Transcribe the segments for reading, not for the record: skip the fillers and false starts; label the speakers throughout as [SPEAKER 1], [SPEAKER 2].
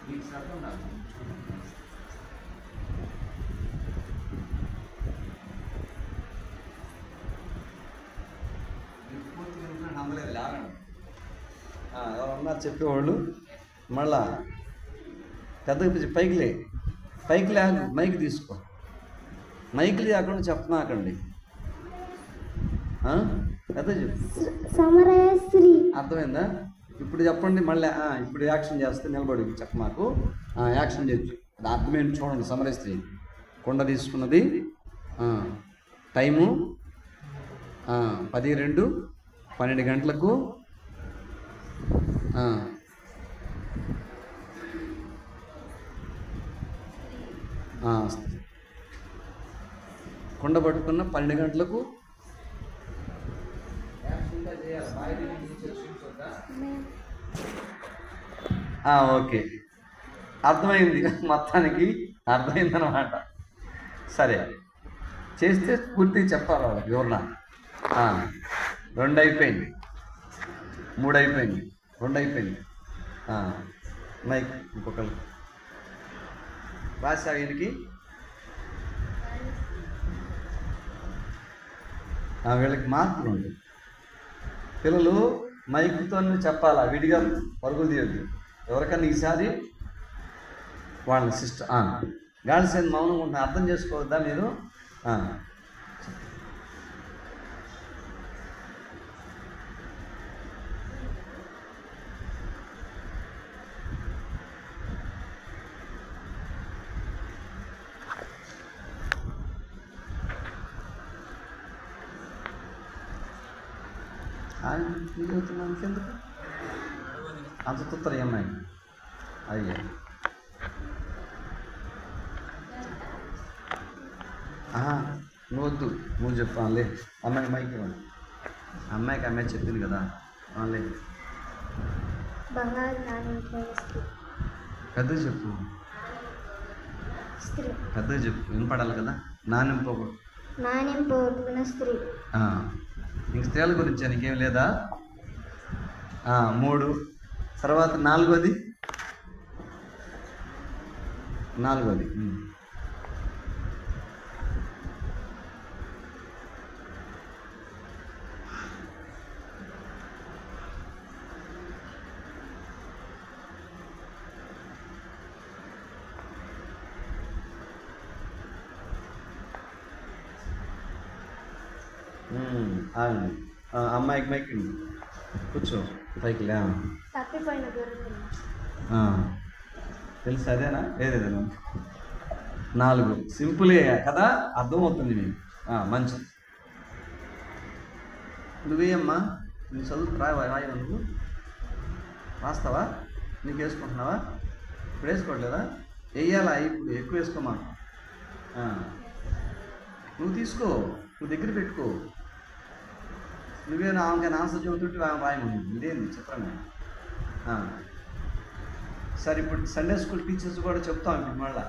[SPEAKER 1] మీకు శ్రద్ధ ఉండాలి. అందలేదు లేవండి. ఎవరన్నా చెప్పేవాళ్ళు మళ్ళా పెద్దగా పైకి లే మైక్ తీసుకో. మైక్ లేకుండా చెప్పనాకండి. పెద్ద చెప్పు. అర్థమైందా? ఇప్పుడు చెప్పండి మళ్ళీ. ఇప్పుడు యాక్షన్ చేస్తే నిలబడి చెప్ప మాకు. యాక్షన్ చేయొచ్చు. అది అర్థమైంది చూడండి. సమరస్త్రీ కొండ తీసుకున్నది. టైము 10:02 గంటలకు. కొండ పట్టుకున్న 12 గంటలకు. ఓకే, అర్థమైంది. మొత్తానికి అర్థమైందనమాట. సరే, చేస్తే పూర్తిగా చెప్పాలి వాళ్ళకి వివరణ. 2 అయిపోయింది, 3 అయిపోయింది, 2 అయిపోయింది. మైక్ ఇంకొకరు రాసా వీరికి. వీళ్ళకి మార్పులు ఉంటాయి. పిల్లలు మైక్తో చెప్పాలా, విడిగా పరుగులు తీయద్దు. ఎవరికన్నా ఈసారి వాళ్ళ సిస్టర్ గాలిసేది మౌనంగా ఉంటుంది. అర్థం చేసుకోవద్దా మీరు? ఎందుకు అంత తుత్తరు అమ్మాయి? అయ్యా, నువ్వు వద్దు, నువ్వు చెప్పాలే. అమ్మాయికి మైక్ ఇవ్వండి. అమ్మాయి చెప్పింది కదా. లే పెద్దగా చెప్పు, పెద్దగా చెప్పు, వినపడాలి కదా. నానింపబడిన స్త్రీ. ఇంక స్త్రీల గురించి నీకేం లేదా? 3 తర్వాత 4వది. అమ్మాయికి మైక్ కూర్చో, పైకి లే. తెలుసు, అదేనా? ఏదేనా? 4 సింపుల్గా కదా, అర్థమవుతుంది మీకు. మంచిది. నువ్వేయమ్మా, నువ్వు చదువు రాయి. నువ్వు రాస్తావా? నీకు వేసుకుంటున్నావా? ఇప్పుడు వేసుకోవట్లేదా? వేయాలా? ఇప్పుడు ఎక్కువ వేసుకోమా. నువ్వు తీసుకో, నువ్వు దగ్గర పెట్టుకో. నువ్వేనా ఆమెకైనా ఆన్సర్ చెబుతుంటే ఆమె రాయమని. ఇదేంది చిత్రంగా? సరే, ఇప్పుడు సండే స్కూల్ టీచర్స్ కూడా చెప్తాం ఇప్పుడు మళ్ళా.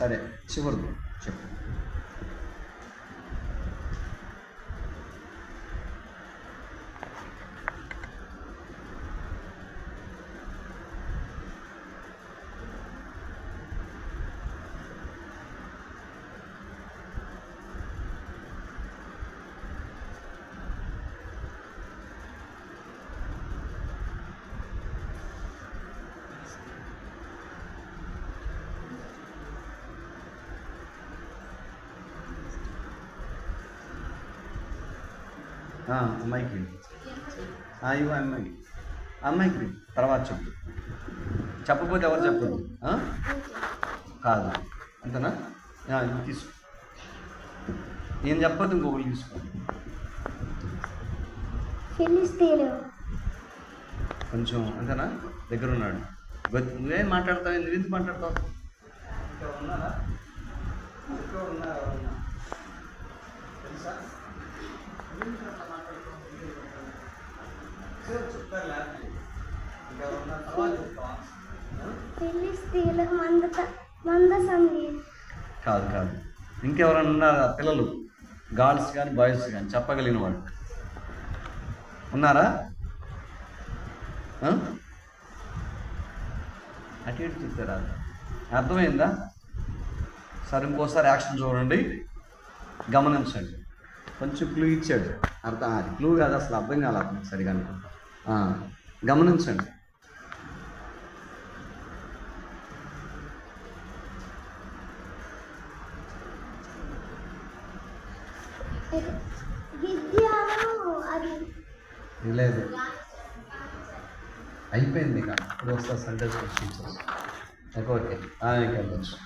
[SPEAKER 1] సరే, చివరిది చెప్పు. అమ్మాయికి ఇవ్వ. అమ్మాయికి తర్వాత చెప్పు. చెప్పకపోతే ఎవరు చెప్పదు కాదు, అంతేనా? తీసుకో. నేను చెప్పొద్దు, ఇంకొకరు తీసుకో. కొంచెం అంతేనా? దగ్గర ఉన్నాడు. నువ్వేం మాట్లాడతావు? నువ్వు ఎందుకు మాట్లాడతావు? ఉన్నారా? తెలుసా? కాదు, ఇంకెవరన్నా ఉన్నారా పిల్లలు? గర్ల్స్ కానీ బాయ్స్ కానీ చెప్పగలిగిన వాళ్ళు ఉన్నారా? అటు ఇటు తిప్పారా? అర్థమైందా? సరే ఇంకోసారి యాక్షన్ చూడండి, గమనించండి. కొంచెం క్లూ ఇచ్చాడు, అది క్లూ కాదు, అసలు అర్థం కాదు అతనికి సరిగా. గమనించండి. లేదు, అయిపోయింది. ఇక ఇప్పుడు వస్తా సండే స్కూల్ టీచర్స్. ఓకే, ఇంకా వెళ్ళచ్చు.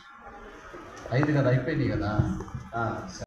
[SPEAKER 1] 5 కదా, అయిపోయింది కదా.